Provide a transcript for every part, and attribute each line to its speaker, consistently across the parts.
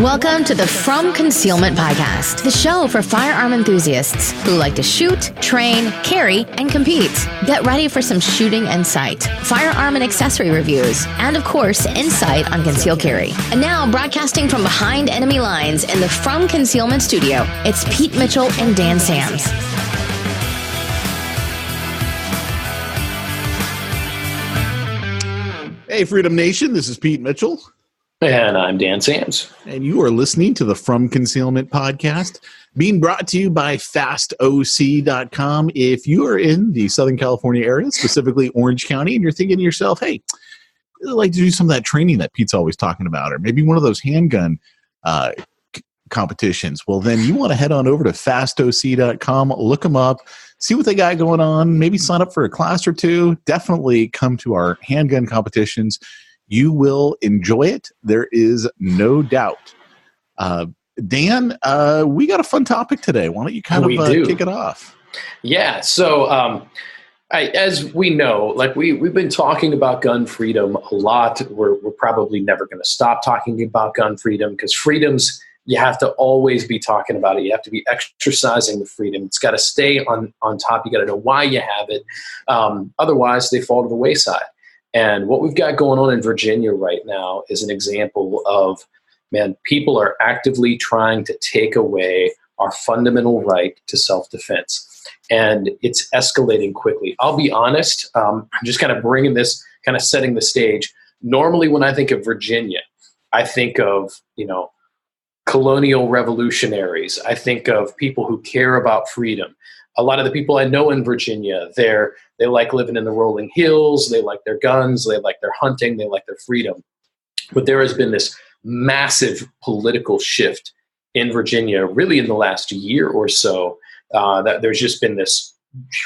Speaker 1: Welcome to the From Concealment Podcast, the show for firearm enthusiasts who like to shoot, train, carry, and compete. Get ready for some shooting and sight, firearm and accessory reviews, and of course, insight on concealed carry. And now, broadcasting from behind enemy lines in the From Concealment studio, it's Pete Mitchell and Dan Sams.
Speaker 2: Hey, Freedom Nation, this is Pete Mitchell.
Speaker 3: And I'm Dan Sams.
Speaker 2: And you are listening to the From Concealment Podcast, being brought to you by FastOC.com. If you are in the Southern California area, specifically Orange County, and you're thinking to yourself, hey, I'd like to do some of that training that Pete's always talking about, or maybe one of those handgun competitions, well, then you want to head on over to FastOC.com, look them up, see what they got going on, maybe sign up for a class or two. Definitely come to our handgun competitions. You will enjoy it. There is no doubt. Dan, we got a fun topic today. Why don't you kind of kick it off?
Speaker 3: Yeah. So as we know, like we've been talking about gun freedom a lot. We're probably never going to stop talking about gun freedom because freedoms, you have to always be talking about it. You have to be exercising the freedom. It's got to stay on top. You got to know why you have it. Otherwise, they fall to the wayside. And what we've got going on in Virginia right now is an example of, man, people are actively trying to take away our fundamental right to self-defense. And it's escalating quickly. I'll be honest, I'm just kind of bringing this, kind of setting the stage. Normally when I think of Virginia, I think of, colonial revolutionaries. I think of people who care about freedom. A lot of the people I know in Virginia, they like living in the rolling hills, they like their guns, they like their hunting, they like their freedom. But there has been this massive political shift in Virginia, really in the last year or so, that there's just been this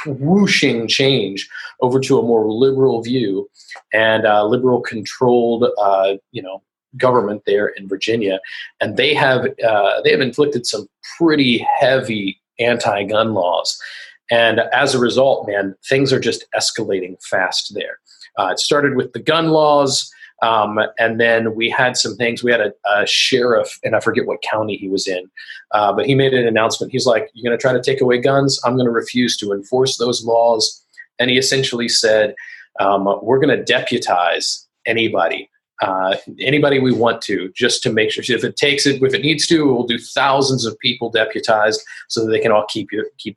Speaker 3: whooshing change over to a more liberal view and liberal controlled, government there in Virginia. And they have inflicted some pretty heavy anti-gun laws. And as a result, man, things are just escalating fast there. It started with the gun laws, and then we had some things. We had a sheriff, and I forget what county he was in, but he made an announcement. He's like, you're going to try to take away guns? I'm going to refuse to enforce those laws. And he essentially said, we're going to deputize anybody we want to, just to make sure, if it needs to, we'll do thousands of people deputized so that they can all keep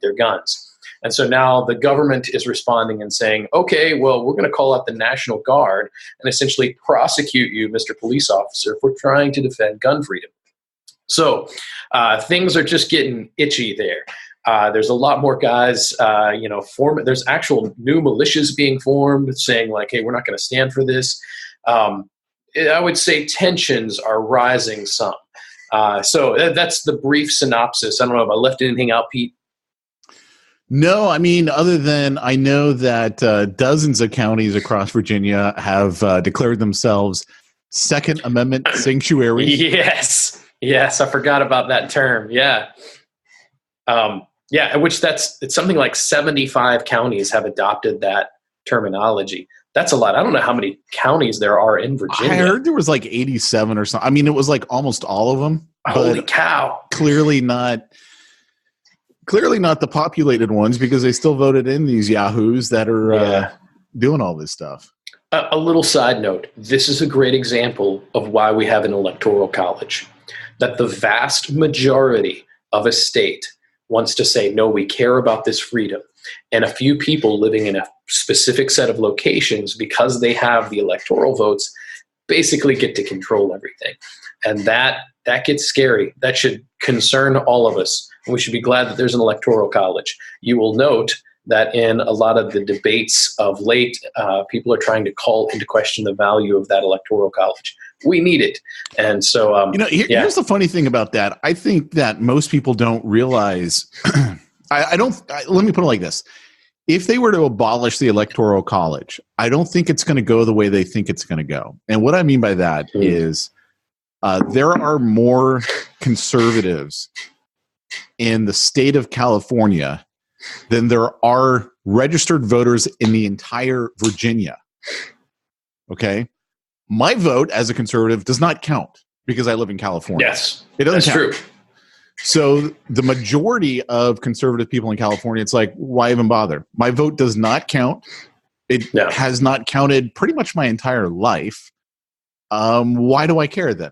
Speaker 3: their guns. And so now the government is responding and saying, okay, well, we're going to call out the National Guard and essentially prosecute you, Mr. Police Officer, for trying to defend gun freedom. So things are just getting itchy there. There's a lot more guys, there's actual new militias being formed saying like, hey, we're not going to stand for this. I would say tensions are rising some. So that's the brief synopsis. I don't know if I left anything out, Pete.
Speaker 2: No, I mean, other than I know that dozens of counties across Virginia have declared themselves Second Amendment sanctuaries.
Speaker 3: Yes, I forgot about that term. Yeah. It's something like 75 counties have adopted that terminology. That's a lot. I don't know how many counties there are in Virginia.
Speaker 2: I heard there was like 87 or something. I mean, it was like almost all of them.
Speaker 3: Holy cow.
Speaker 2: Clearly not the populated ones, because they still voted in these yahoos that are doing all this stuff.
Speaker 3: A little side note. This is a great example of why we have an electoral college. That the vast majority of a state wants to say, no, we care about this freedom. And a few people living in a specific set of locations, because they have the electoral votes, basically get to control everything. And that gets scary. That should concern all of us. And we should be glad that there's an electoral college. You will note that in a lot of the debates of late, people are trying to call into question the value of that electoral college. We need it. And so,
Speaker 2: here's the funny thing about that. I think that most people don't realize, let me put it like this. If they were to abolish the electoral college, I don't think it's going to go the way they think it's going to go. And what I mean by that is there are more conservatives in the state of California than there are registered voters in the entire Virginia. Okay? My vote as a conservative does not count because I live in California.
Speaker 3: Yes,
Speaker 2: it doesn't
Speaker 3: that's
Speaker 2: count.
Speaker 3: true.
Speaker 2: So the majority of conservative people in California, it's like, why even bother? My vote does not count. It has not counted pretty much my entire life. Why do I care then?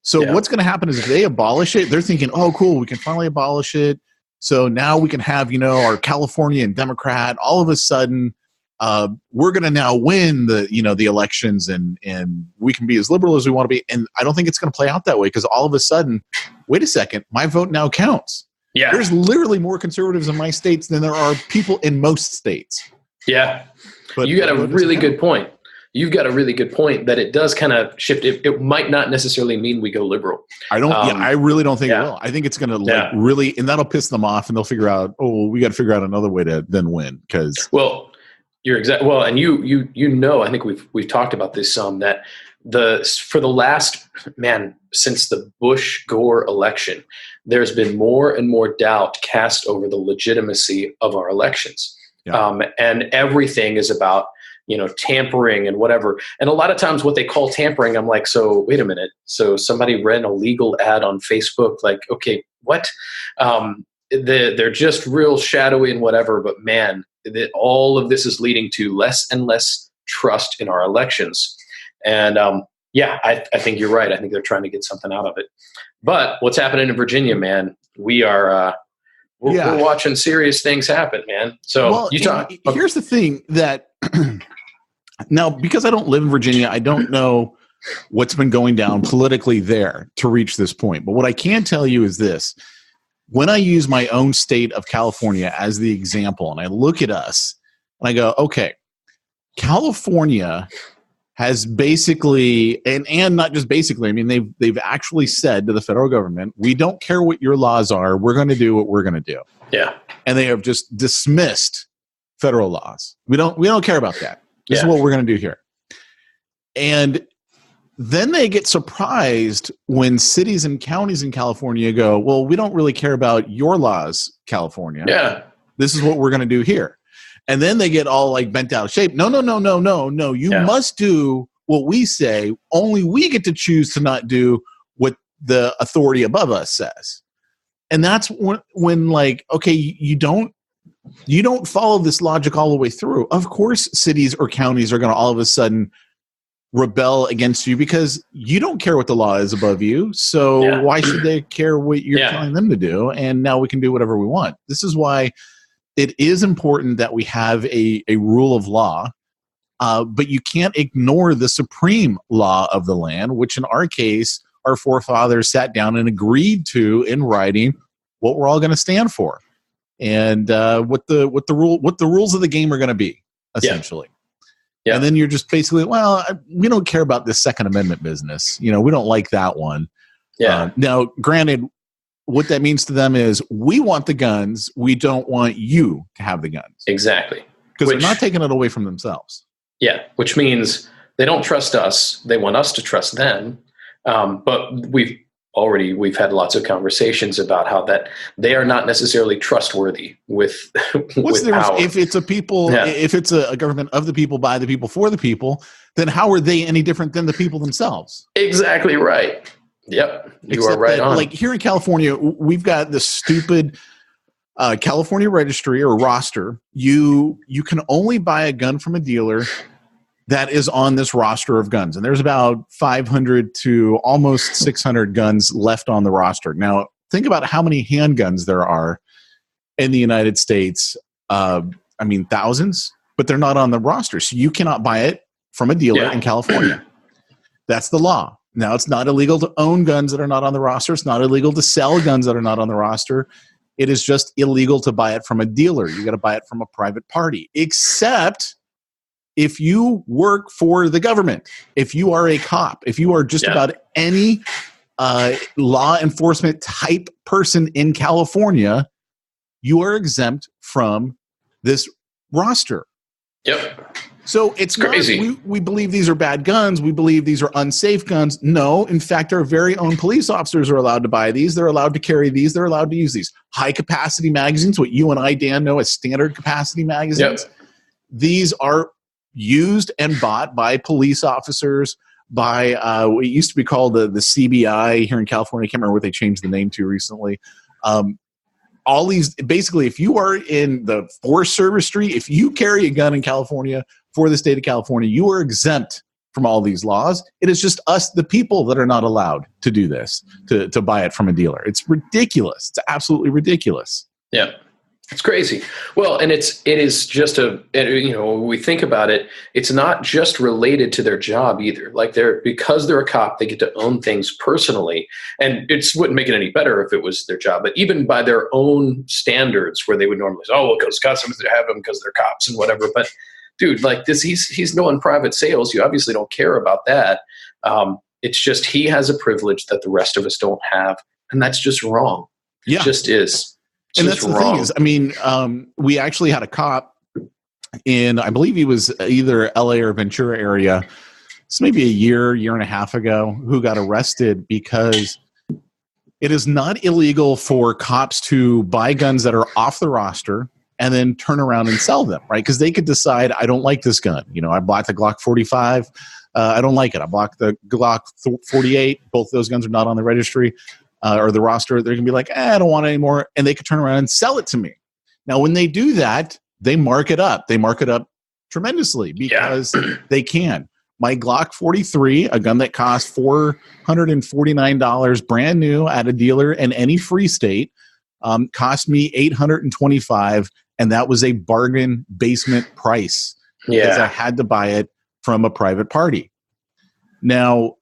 Speaker 2: So what's going to happen is if they abolish it, they're thinking, oh, cool, we can finally abolish it. So now we can have, our Californian Democrat. All of a sudden, we're going to now win the elections and we can be as liberal as we want to be. And I don't think it's going to play out that way because all of a sudden, wait a second, my vote now counts.
Speaker 3: Yeah.
Speaker 2: There's literally more conservatives in my states than there are people in most states.
Speaker 3: Yeah.
Speaker 2: But
Speaker 3: you got a really good point. You've got a really good point that it does kind of shift. It might not necessarily mean we go liberal.
Speaker 2: I don't. I really don't think it will. I think it's going to really, and that'll piss them off, and they'll figure out, we got to figure out another way to then win. Because
Speaker 3: you're exactly and I think we've talked about this some that for the last since the Bush-Gore election, there's been more and more doubt cast over the legitimacy of our elections, and everything is about tampering and whatever. And a lot of times what they call tampering, I'm like, so wait a minute. So somebody read a legal ad on Facebook, like, okay, what? They're just real shadowy and whatever, but man, all of this is leading to less and less trust in our elections. And I think you're right. I think they're trying to get something out of it. But what's happening in Virginia, man, we're watching serious things happen, man. So
Speaker 2: here's the thing that now, because I don't live in Virginia, I don't know what's been going down politically there to reach this point. But what I can tell you is this. When I use my own state of California as the example, and I look at us, and I go, okay, California has basically, and not just basically, I mean, they've actually said to the federal government, we don't care what your laws are, we're going to do what we're going to do.
Speaker 3: Yeah.
Speaker 2: And they have just dismissed federal laws. We don't care about that. This is what we're going to do here. And then they get surprised when cities and counties in California go, well, we don't really care about your laws, California.
Speaker 3: Yeah.
Speaker 2: This is what we're going to do here. And then they get all like bent out of shape. No. You must do what we say. Only we get to choose to not do what the authority above us says. And that's when like, okay, you don't follow this logic all the way through. Of course, cities or counties are going to all of a sudden rebel against you because you don't care what the law is above you. So why should they care what you're telling them to do? And now we can do whatever we want. This is why it is important that we have a rule of law, but you can't ignore the supreme law of the land, which in our case, our forefathers sat down and agreed to in writing what we're all going to stand for. And what the rules of the game are going to be, essentially. Yeah. And then you're just basically, we don't care about this Second Amendment business. We don't like that one. Yeah. Now, granted, what that means to them is we want the guns. We don't want you to have the guns.
Speaker 3: Exactly.
Speaker 2: Because they're not taking it away from themselves.
Speaker 3: Yeah, which means they don't trust us. They want us to trust them. But we've had lots of conversations about how that they are not necessarily trustworthy with power.
Speaker 2: If it's a people, if it's a government of the people, by the people, for the people, then how are they any different than the people themselves?
Speaker 3: Exactly right. Yep, you are right on.
Speaker 2: Like here in California, we've got this stupid California registry or roster. You can only buy a gun from a dealer that is on this roster of guns. And there's about 500 to almost 600 guns left on the roster. Now, think about how many handguns there are in the United States. Thousands, but they're not on the roster. So you cannot buy it from a dealer in California. That's the law. Now, it's not illegal to own guns that are not on the roster. It's not illegal to sell guns that are not on the roster. It is just illegal to buy it from a dealer. You got to buy it from a private party, except if you work for the government, if you are a cop, if you are just about any law enforcement type person in California, you are exempt from this roster.
Speaker 3: Yep.
Speaker 2: So it's
Speaker 3: crazy.
Speaker 2: We believe these are bad guns. We believe these are unsafe guns. No, in fact, our very own police officers are allowed to buy these. They're allowed to carry these. They're allowed to use these. High capacity magazines, what you and I, Dan, know as standard capacity magazines. Yep. These are used and bought by police officers, by what used to be called the CBI here in California. I can't remember what they changed the name to recently. All these, basically, if you are in the Forest Service street, if you carry a gun in California for the state of California, you are exempt from all these laws. It is just us, the people, that are not allowed to do this, to buy it from a dealer. It's ridiculous. It's absolutely ridiculous.
Speaker 3: Yeah. It's crazy. Well, and it is just when we think about it, it's not just related to their job either. Like because they're a cop, they get to own things personally, and it wouldn't make it any better if it was their job. But even by their own standards, where they would normally say, "Oh, well, because customers have them because they're cops and whatever." But dude, like this, he's doing private sales. You obviously don't care about that. It's just he has a privilege that the rest of us don't have, and that's just wrong.
Speaker 2: Yeah.
Speaker 3: It just is.
Speaker 2: And that's the thing is, I mean, we actually had a cop in, I believe he was either LA or Ventura area. It's maybe a year and a half ago, who got arrested because it is not illegal for cops to buy guns that are off the roster and then turn around and sell them, right? Because they could decide, I don't like this gun. I bought the Glock 45. I don't like it. I bought the Glock 48. Both those guns are not on the registry. Or the roster, they're going to be like, I don't want it anymore. And they could turn around and sell it to me. Now, when they do that, they mark it up. They mark it up tremendously because they can. My Glock 43, a gun that costs $449 brand new at a dealer in any free state, cost me $825, and that was a bargain basement price because I had to buy it from a private party. Now,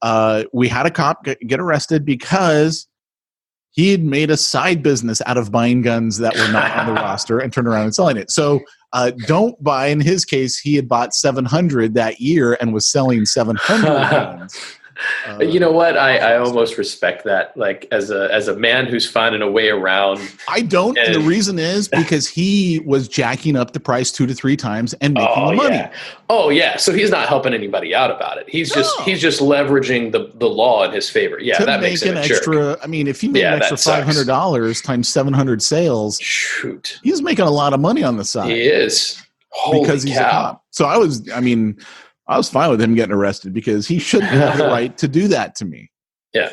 Speaker 2: we had a cop get arrested because he had made a side business out of buying guns that were not on the roster and turned around and selling it. So don't buy. In his case, he had bought 700 that year and was selling 700 guns.
Speaker 3: You know what? I almost respect that. Like as a man who's finding a way around.
Speaker 2: I don't. And the reason is because he was jacking up the price 2 to 3 times and making the money.
Speaker 3: Yeah. Oh yeah. So he's not helping anybody out about it. He's just leveraging the law in his favor. Yeah, that makes him an extra jerk.
Speaker 2: I mean, if he made an extra $500 times 700 sales,
Speaker 3: shoot,
Speaker 2: he's making a lot of money on the side.
Speaker 3: He is. Holy
Speaker 2: because he's a cop. So I was fine with him getting arrested because he shouldn't have the right to do that to me.
Speaker 3: Yeah,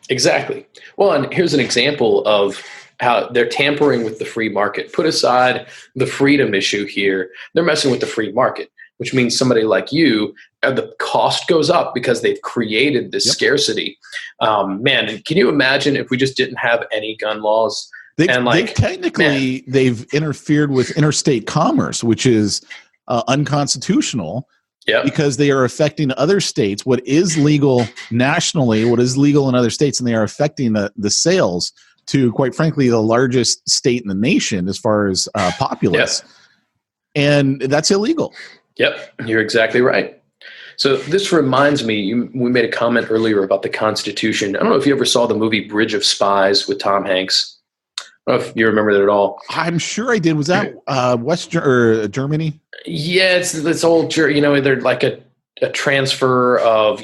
Speaker 3: exactly. Well, and here's an example of how they're tampering with the free market. Put aside the freedom issue here. They're messing with the free market, which means somebody like you, the cost goes up because they've created this scarcity. Man, can you imagine if we just didn't have any gun laws? They've
Speaker 2: interfered with interstate commerce, which is unconstitutional.
Speaker 3: Yep.
Speaker 2: Because they are affecting other states, what is legal nationally, what is legal in other states, and they are affecting the sales to, quite frankly, the largest state in the nation as far as populace. Yep. And that's illegal.
Speaker 3: Yep, you're exactly right. So this reminds me, we made a comment earlier about the Constitution. I don't know if you ever saw the movie Bridge of Spies with Tom Hanks. I don't know if you remember that at all.
Speaker 2: I'm sure I did. Was that Germany?
Speaker 3: Yeah, it's old. They're like a transfer of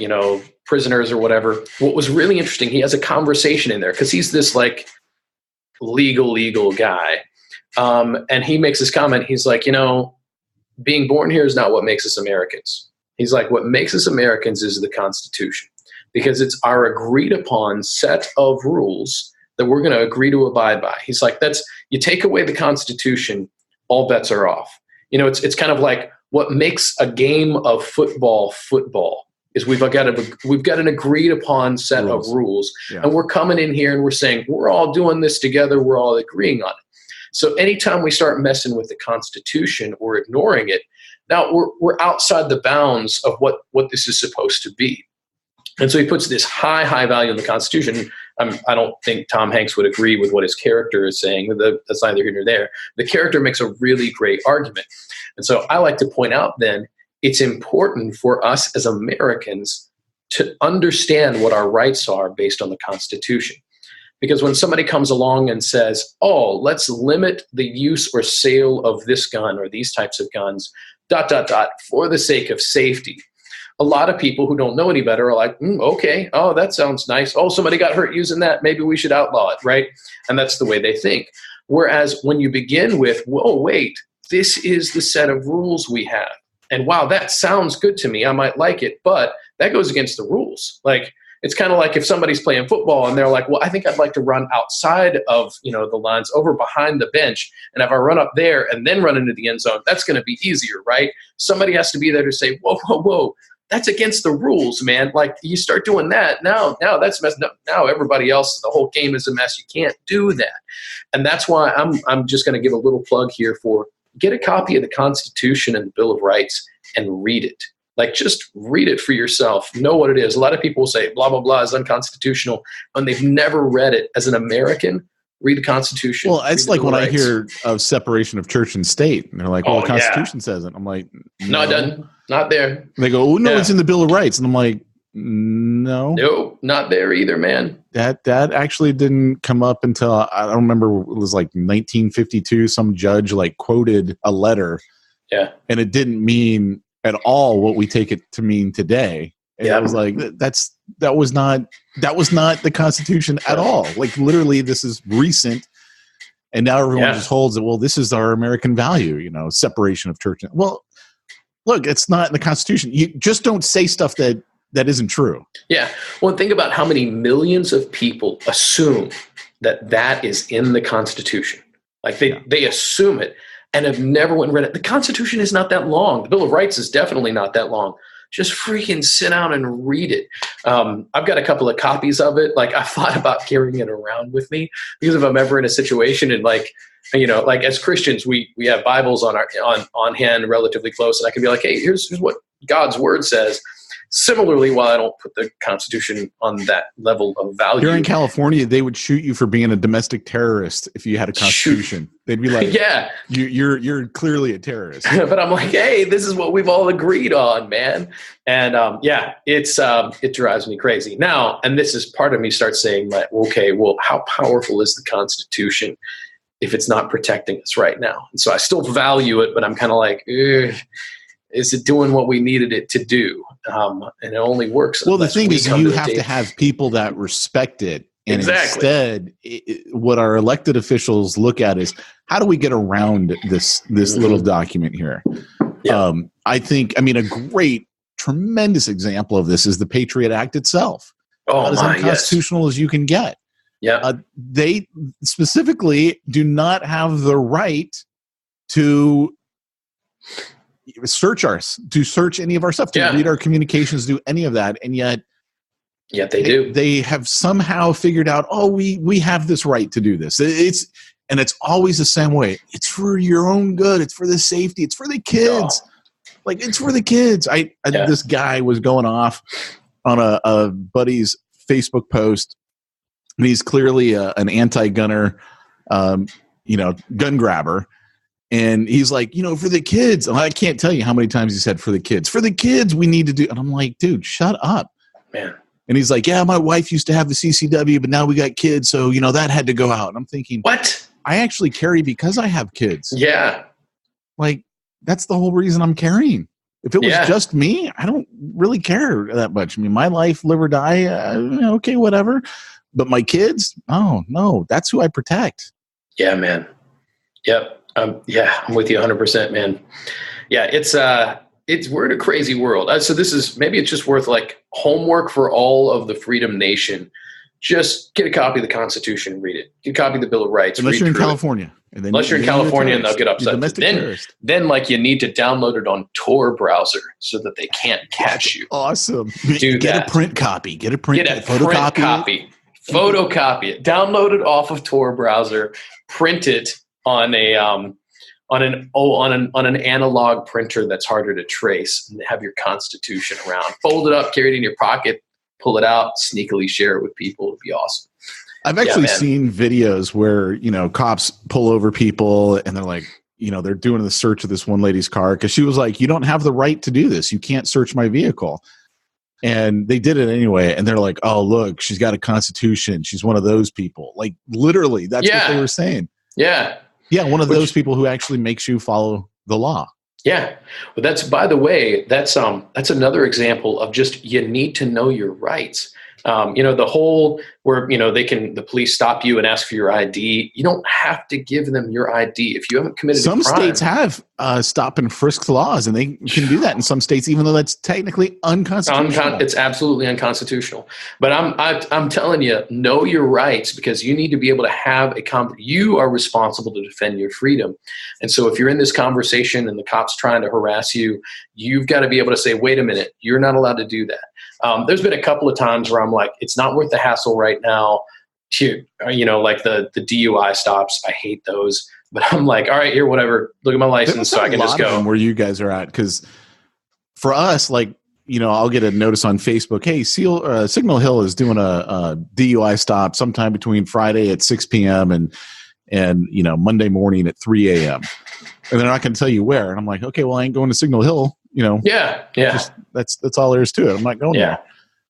Speaker 3: prisoners or whatever. What was really interesting, he has a conversation in there because he's this like legal guy, and he makes this comment. He's like, being born here is not what makes us Americans. He's like, what makes us Americans is the Constitution, because it's our agreed upon set of rules that we're going to agree to abide by. He's like, you take away the Constitution, all bets are off. It's kind of like what makes a game of football is we've got an agreed upon set of rules, and we're coming in here and we're saying we're all doing this together. We're all agreeing on it. So anytime we start messing with the Constitution or ignoring it, now we're outside the bounds of what this is supposed to be. And so he puts this high value in the Constitution. I don't think Tom Hanks would agree with what his character is saying. That's neither here nor there. The character makes a really great argument. And so I like to point out then, it's important for us as Americans to understand what our rights are based on the Constitution. Because when somebody comes along and says, oh, let's limit the use or sale of this gun or these types of guns, ... for the sake of safety. A lot of people who don't know any better are like, okay, oh, that sounds nice. Oh, somebody got hurt using that. Maybe we should outlaw it, right? And that's the way they think. Whereas when you begin with, whoa, wait, this is the set of rules we have. And wow, that sounds good to me. I might like it, but that goes against the rules. Like, it's kind of like if somebody's playing football and they're like, well, I think I'd like to run outside of, the lines over behind the bench. And if I run up there and then run into the end zone, that's going to be easier, right? Somebody has to be there to say, whoa, whoa, whoa, that's against the rules, man. Like, you start doing that, now that's messed up. Now everybody else, the whole game is a mess. You can't do that. And that's why I'm just going to give a little plug here for get a copy of the Constitution and the Bill of Rights and read it. Like, just read it for yourself. Know what it is. A lot of people will say blah, blah, blah is unconstitutional, and they've never read it. As an American, read the Constitution.
Speaker 2: Well, it's like when I hear of separation of church and state, and they're like, well, the Constitution says it. I'm like,
Speaker 3: no, it doesn't. Not there. And
Speaker 2: they go, oh, no, it's in the Bill of Rights. And I'm like, no.
Speaker 3: Nope, not there either, man.
Speaker 2: That actually didn't come up until, I don't remember, it was like 1952. Some judge like quoted a letter.
Speaker 3: Yeah.
Speaker 2: And it didn't mean at all what we take it to mean today. And I was like, that was not the Constitution at all. Like, literally, this is recent. And now everyone just holds it. Well, this is our American value, separation of church. Well, look, it's not in the Constitution. You just don't say stuff that isn't true. Yeah.
Speaker 3: Well, think about how many millions of people assume that is in the Constitution. Like, they assume it and have never went and read it. The Constitution is not that long. The Bill of Rights is definitely not that long. Just freaking sit down and read it. I've got a couple of copies of it. Like, I thought about carrying it around with me because if I'm ever in a situation and like as Christians, we have Bibles on hand relatively close, and I can be like, hey, here's what God's word says. Similarly, while I don't put the Constitution on that level of value.
Speaker 2: Here in California, they would shoot you for being a domestic terrorist if you had a Constitution. They'd be like, yeah, you're clearly a terrorist.
Speaker 3: But I'm like, hey, this is what we've all agreed on, man. And it drives me crazy. Now, and this is part of me starts saying, like, okay, well, how powerful is the Constitution if it's not protecting us right now? And so I still value it, but I'm kind of like, is it doing what we needed it to do? And it only works.
Speaker 2: Well, the thing is, you have to have people that respect it. And instead, what our elected officials look at is, how do we get around this little document here? Yeah. I mean, a great, tremendous example of this is the Patriot Act itself.
Speaker 3: Oh,
Speaker 2: as unconstitutional as you can get.
Speaker 3: Yeah.
Speaker 2: They specifically do not have the right to search any of our stuff, to read our communications, do any of that, and yet
Speaker 3: they do.
Speaker 2: They have somehow figured out, we have this right to do this. It's always the same way. It's for your own good. It's for the safety. It's for the kids. Like, it's for the kids. This guy was going off on a buddy's Facebook post, and he's clearly an anti-gunner, gun grabber. And he's like, for the kids. And I can't tell you how many times he said, for the kids. For the kids, we need to do. And I'm like, dude, shut up.
Speaker 3: Man.
Speaker 2: And he's like, yeah, my wife used to have the CCW, but now we got kids. So, that had to go out. And I'm thinking,
Speaker 3: what?
Speaker 2: I actually carry because I have kids.
Speaker 3: Yeah.
Speaker 2: Like, that's the whole reason I'm carrying. If it was just me, I don't really care that much. I mean, my life, live or die, okay, whatever. But my kids, oh, no, that's who I protect.
Speaker 3: Yeah, man. Yep. I'm with you 100%, man. Yeah, we're in a crazy world. So maybe it's just worth like homework for all of the Freedom Nation. Just get a copy of the Constitution and read it. Get a copy of the Bill of Rights.
Speaker 2: Unless you're in California.
Speaker 3: Unless you're in California, and they'll get upset. Then like you need to download it on Tor browser so that they can't catch you.
Speaker 2: Awesome. Get a print copy. Get a print
Speaker 3: copy. Photocopy it. Download it off of Tor browser. Print it on an analog printer that's harder to trace, and have your Constitution around. Fold it up, carry it in your pocket, pull it out, sneakily share it with people. It'd be awesome.
Speaker 2: I've actually seen videos where, cops pull over people and they're like, they're doing the search of this one lady's car because she was like, you don't have the right to do this. You can't search my vehicle. And they did it anyway. And they're like, oh, look, she's got a Constitution. She's one of those people. Like, literally, that's what they were saying.
Speaker 3: Yeah.
Speaker 2: Yeah, one of those people who actually makes you follow the law.
Speaker 3: Yeah. Well, that's another example of just, you need to know your rights. The whole where, the police stop you and ask for your ID. You don't have to give them your ID if you haven't committed a crime.
Speaker 2: Some states have stop and frisk laws, and they can do that in some states, even though that's technically unconstitutional.
Speaker 3: It's absolutely unconstitutional. But I'm telling you, know your rights, because you need to be able to have you are responsible to defend your freedom. And so if you're in this conversation and the cop's trying to harass you, you've got to be able to say, wait a minute, you're not allowed to do that. There's been a couple of times where I'm like, it's not worth the hassle right now to, like the DUI stops. I hate those. But I'm like, all right, here, whatever. Look at my license so I can just go.
Speaker 2: Where you guys are at, because for us, I'll get a notice on Facebook. Hey, Signal Hill is doing a DUI stop sometime between Friday at 6 p.m. and Monday morning at 3 a.m. And they're not going to tell you where. And I'm like, okay, well, I ain't going to Signal Hill.
Speaker 3: Yeah.
Speaker 2: That's all there is to it. I'm not going there.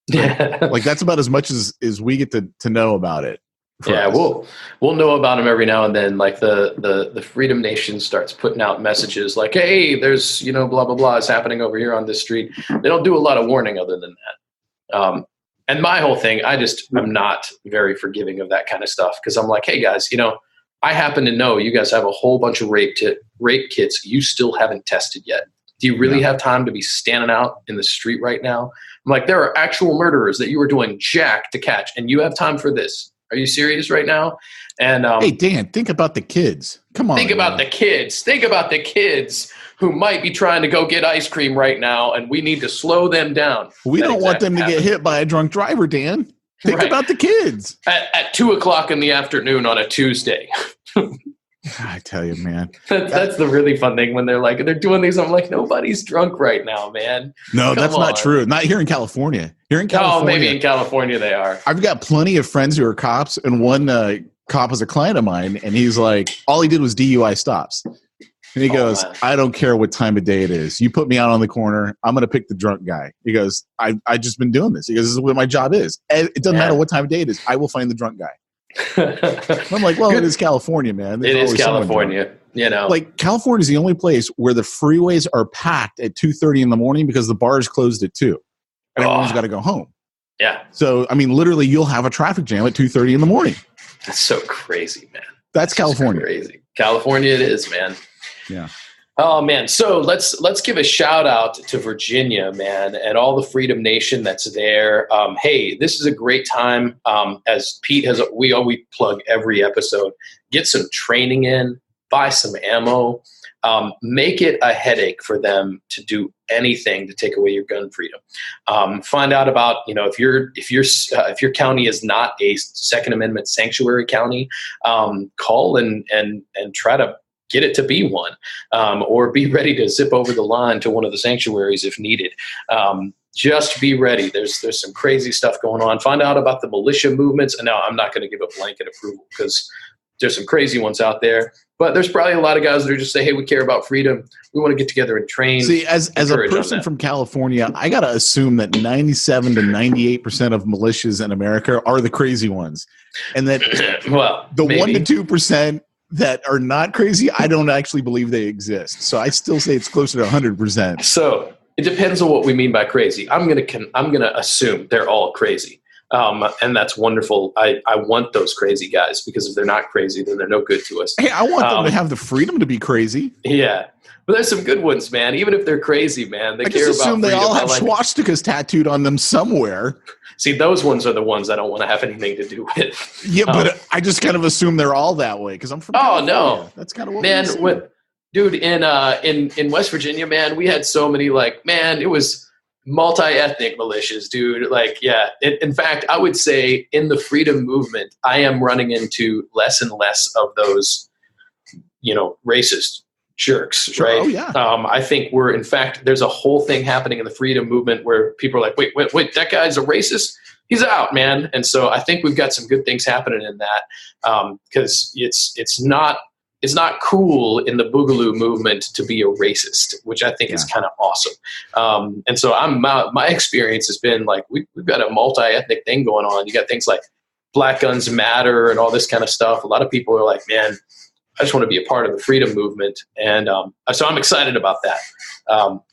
Speaker 3: Yeah.
Speaker 2: Like that's about as much as we get to know about it.
Speaker 3: Yeah, we'll know about them every now and then. Like the Freedom Nation starts putting out messages like, hey, there's, blah, blah, blah is happening over here on this street. They don't do a lot of warning other than that. And my whole thing, I'm not very forgiving of that kind of stuff, because I'm like, hey guys, I happen to know you guys have a whole bunch of rape kits you still haven't tested yet. Do you really have time to be standing out in the street right now? I'm like, there are actual murderers that you were doing jack to catch, and you have time for this. Are you serious right now? And
Speaker 2: hey, Dan, think about the kids. Come on.
Speaker 3: Think about the kids. Think about the kids who might be trying to go get ice cream right now, and we need to slow them down.
Speaker 2: We don't want them to get hit by a drunk driver, Dan. Think about the kids.
Speaker 3: At 2:00 in the afternoon on a Tuesday.
Speaker 2: I tell you, man.
Speaker 3: That's the really fun thing when they're doing these. I'm like, nobody's drunk right now, man.
Speaker 2: No, that's not true. Not here in California. Here in California.
Speaker 3: Oh, maybe in California they are.
Speaker 2: I've got plenty of friends who are cops, and one cop was a client of mine, and he's like, all he did was DUI stops. And he goes, man, I don't care what time of day it is. You put me out on the corner, I'm going to pick the drunk guy. He goes, I just been doing this. He goes, this is what my job is. It doesn't matter what time of day it is. I will find the drunk guy. I'm like, well, it is California, man.
Speaker 3: It is California.
Speaker 2: Like California is the only place where the freeways are packed at 2:30 in the morning because the bars closed at 2. Everyone's got to go home.
Speaker 3: Yeah.
Speaker 2: So, I mean, literally, you'll have a traffic jam at 2:30 in the morning.
Speaker 3: That's so crazy, man.
Speaker 2: That's California.
Speaker 3: Crazy. California it is, man.
Speaker 2: Yeah.
Speaker 3: Oh man, so let's give a shout out to Virginia, man, and all the Freedom Nation that's there. Hey, this is a great time. As Pete has, we plug every episode. Get some training in, buy some ammo, make it a headache for them to do anything to take away your gun freedom. Find out about if your county is not a Second Amendment sanctuary county, call and try to get it to be one, or be ready to zip over the line to one of the sanctuaries if needed. Just be ready. There's some crazy stuff going on. Find out about the militia movements. And now I'm not going to give a blanket approval because there's some crazy ones out there. But there's probably a lot of guys that are just say, hey, we care about freedom. We want to get together and train.
Speaker 2: See, as a person from California, I got to assume that 97 to 98% of militias in America are the crazy ones. And that maybe. 1 to 2% that are not crazy, I don't actually believe they exist. So I still say it's closer to 100%.
Speaker 3: So it depends on what we mean by crazy. I'm gonna assume they're all crazy, and that's wonderful. I want those crazy guys, because if they're not crazy, then they're no good to us.
Speaker 2: Hey, I want them to have the freedom to be crazy.
Speaker 3: Yeah, but there's some good ones, man. Even if they're crazy, man, they care about freedom. I just assume
Speaker 2: they all have swastikas tattooed on them somewhere.
Speaker 3: See, those ones are the ones I don't want to have anything to do with.
Speaker 2: Yeah, but I just kind of assume they're all that way because I'm from California. No, that's kind of what
Speaker 3: dude, in West Virginia, man, we had so many it was multi-ethnic militias, dude. In fact, I would say in the freedom movement, I am running into less and less of those, racist jerks,
Speaker 2: sure.
Speaker 3: Right?
Speaker 2: Oh, yeah.
Speaker 3: I think there's a whole thing happening in the freedom movement where people are like, wait, that guy's a racist? He's out, man. And so I think we've got some good things happening in that, because it's not cool in the Boogaloo movement to be a racist, which I think is kind of awesome. And so my experience has been we've got a multi-ethnic thing going on. You got things like Black Guns Matter and all this kind of stuff. A lot of people are like, man, I just want to be a part of the freedom movement. And so I'm excited about that.
Speaker 2: Well,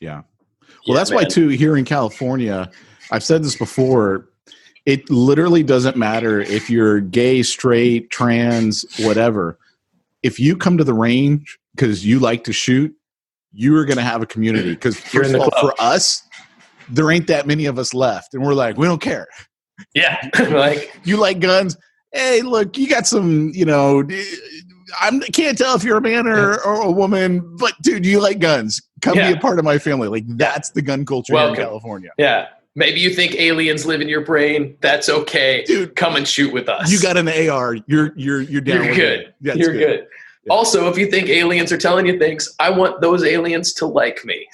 Speaker 2: that's why, too, here in California, I've said this before, It literally doesn't matter if you're gay, straight, trans, whatever. If you come to the range because you like to shoot, you are going to have a community. Because first of all, for us, there ain't that many of us left, and we're like, we don't care.
Speaker 3: Yeah, like
Speaker 2: you like guns. Hey, look, you got some. I can't tell if you're a man or a woman, but dude, you like guns. Come be a part of my family. Like that's the gun culture here in California.
Speaker 3: Yeah. Maybe you think aliens live in your brain. That's okay. Dude, come and shoot with us.
Speaker 2: You got an AR. You're down. You're
Speaker 3: good. You're good. Yeah. Also, if you think aliens are telling you things, I want those aliens to like me.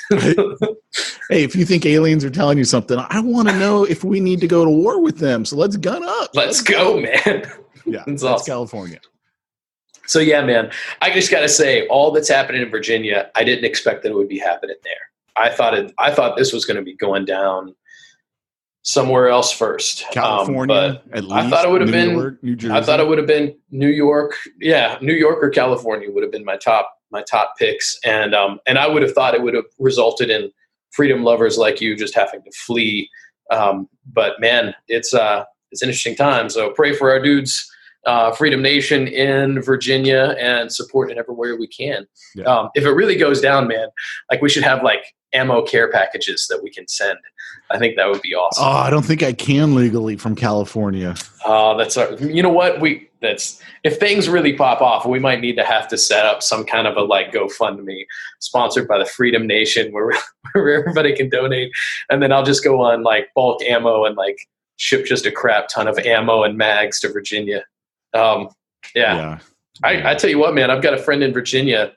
Speaker 2: Hey, if you think aliens are telling you something, I want to know if we need to go to war with them. So let's gun up.
Speaker 3: Let's go, man.
Speaker 2: Yeah, that's awesome. California.
Speaker 3: So yeah, man, I just got to say, all that's happening in Virginia, I didn't expect that it would be happening there. I thought this was going to be going down somewhere else first.
Speaker 2: California, at least.
Speaker 3: I thought it would have been
Speaker 2: York, New Jersey.
Speaker 3: I thought it would have been New York. Yeah, New York or California would have been my top picks, and I would have thought it would have resulted in freedom lovers like you just having to flee. But man, it's an interesting time. So pray for our dudes, Freedom Nation in Virginia, and support it everywhere we can. Yeah. If it really goes down, man, like we should have like ammo care packages that we can send. I think that would be awesome.
Speaker 2: Oh, I don't think I can legally from California.
Speaker 3: You know what? If things really pop off, we might need to have to set up some kind of a like GoFundMe sponsored by the Freedom Nation where everybody can donate. And then I'll just go on like bulk ammo and like ship just a crap ton of ammo and mags to Virginia. Yeah. I tell you what, man, I've got a friend in Virginia.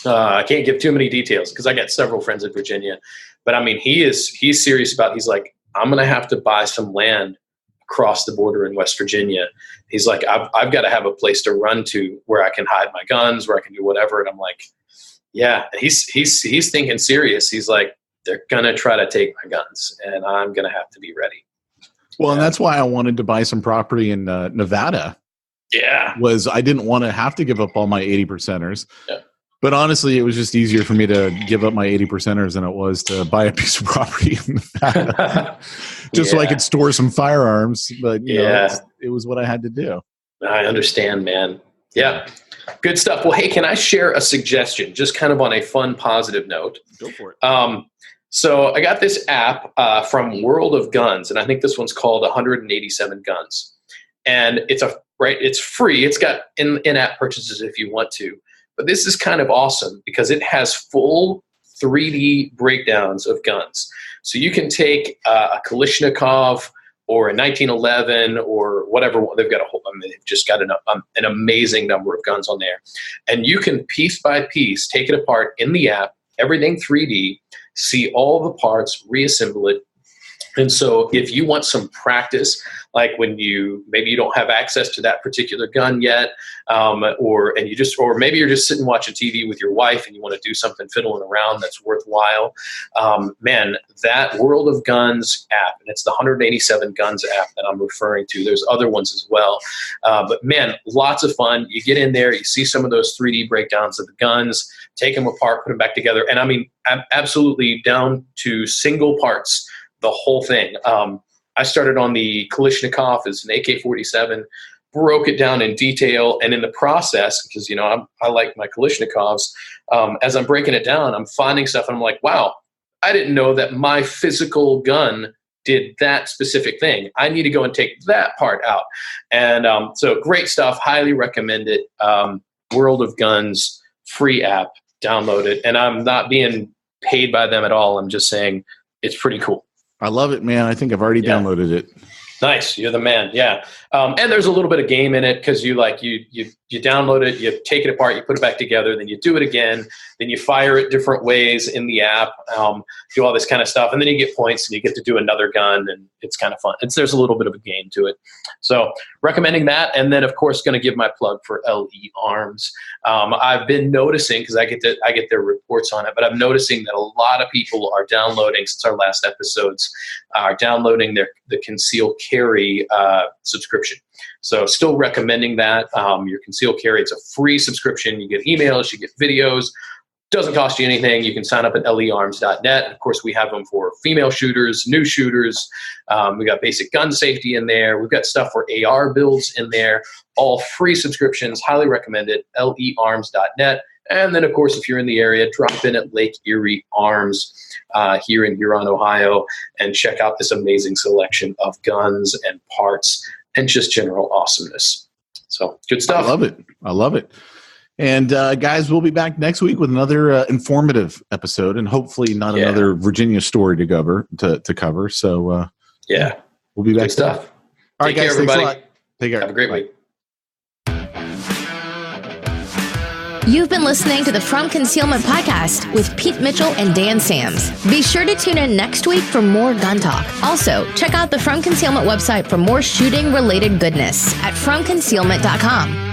Speaker 3: I can't give too many details because I got several friends in Virginia, but I mean, he's serious about, he's like, I'm going to have to buy some land across the border in West Virginia. He's like, I've got to have a place to run to where I can hide my guns, where I can do whatever. And I'm like, yeah, he's thinking serious. He's like, they're going to try to take my guns and I'm going to have to be ready.
Speaker 2: Well, and that's why I wanted to buy some property in Nevada.
Speaker 3: Yeah.
Speaker 2: I didn't want to have to give up all my 80%ers.
Speaker 3: Yeah.
Speaker 2: But honestly, it was just easier for me to give up my 80%ers than it was to buy a piece of property in Nevada. So I could store some firearms. But you know, it was what I had to do.
Speaker 3: I understand, man. Yeah. Good stuff. Well, hey, can I share a suggestion just kind of on a fun, positive note?
Speaker 2: Go for it.
Speaker 3: So I got this app from World of Guns, and I think this one's called 187 Guns. And it's free. It's got in-app purchases if you want to. But this is kind of awesome because it has full 3D breakdowns of guns. So you can take a Kalashnikov or a 1911 or whatever. They've got they've just got an amazing number of guns on there. And you can piece by piece take it apart in the app, everything 3D, see all the parts, reassemble it. And so if you want some practice, like when maybe you don't have access to that particular gun yet, or maybe you're just sitting watching TV with your wife and you want to do something fiddling around that's worthwhile, man, that World of Guns app, and it's the 187 Guns app that I'm referring to. There's other ones as well. But man, lots of fun. You get in there, you see some of those 3D breakdowns of the guns, take them apart, put them back together. And I mean, absolutely down to single parts, the whole thing. I started on the Kalashnikov as an AK-47, broke it down in detail, and in the process, because I like my Kalashnikovs, as I'm breaking it down, I'm finding stuff, and I'm like, wow, I didn't know that my physical gun did that specific thing. I need to go and take that part out. And so great stuff. Highly recommend it. World of Guns, free app. Download it. And I'm not being paid by them at all. I'm just saying it's pretty cool.
Speaker 2: I love it, man. I think I've already downloaded it.
Speaker 3: Nice. You're the man. Yeah. And there's a little bit of game in it because you download it, you take it apart, you put it back together, then you do it again, then you fire it different ways in the app, do all this kind of stuff. And then you get points and you get to do another gun, and it's kind of fun. There's a little bit of a game to it. So recommending that. And then of course, going to give my plug for LE Arms. I've been noticing, because I get their reports on it, but I'm noticing that a lot of people are downloading, since our last episodes, are downloading the Conceal Carry subscription. So still recommending that. Your Conceal Carry, it's a free subscription. You get emails, you get videos, Doesn't cost you anything. You can sign up at learms.net. And of course, we have them for female shooters, new shooters. We got basic gun safety in there. We've got stuff for AR builds in there. All free subscriptions. Highly recommended. learms.net. And then, of course, if you're in the area, drop in at Lake Erie Arms here in Huron, Ohio, and check out this amazing selection of guns and parts and just general awesomeness. So good stuff.
Speaker 2: I love it. And guys, we'll be back next week with another informative episode, and hopefully not another Virginia story to cover. So we'll be back.
Speaker 3: Good stuff.
Speaker 2: All right, guys.
Speaker 3: Take care, everybody.
Speaker 2: Thanks a lot. Take care.
Speaker 3: Have a great week.
Speaker 1: You've been listening to the From Concealment Podcast with Pete Mitchell and Dan Sams. Be sure to tune in next week for more gun talk. Also, check out the From Concealment website for more shooting-related goodness at FromConcealment.com.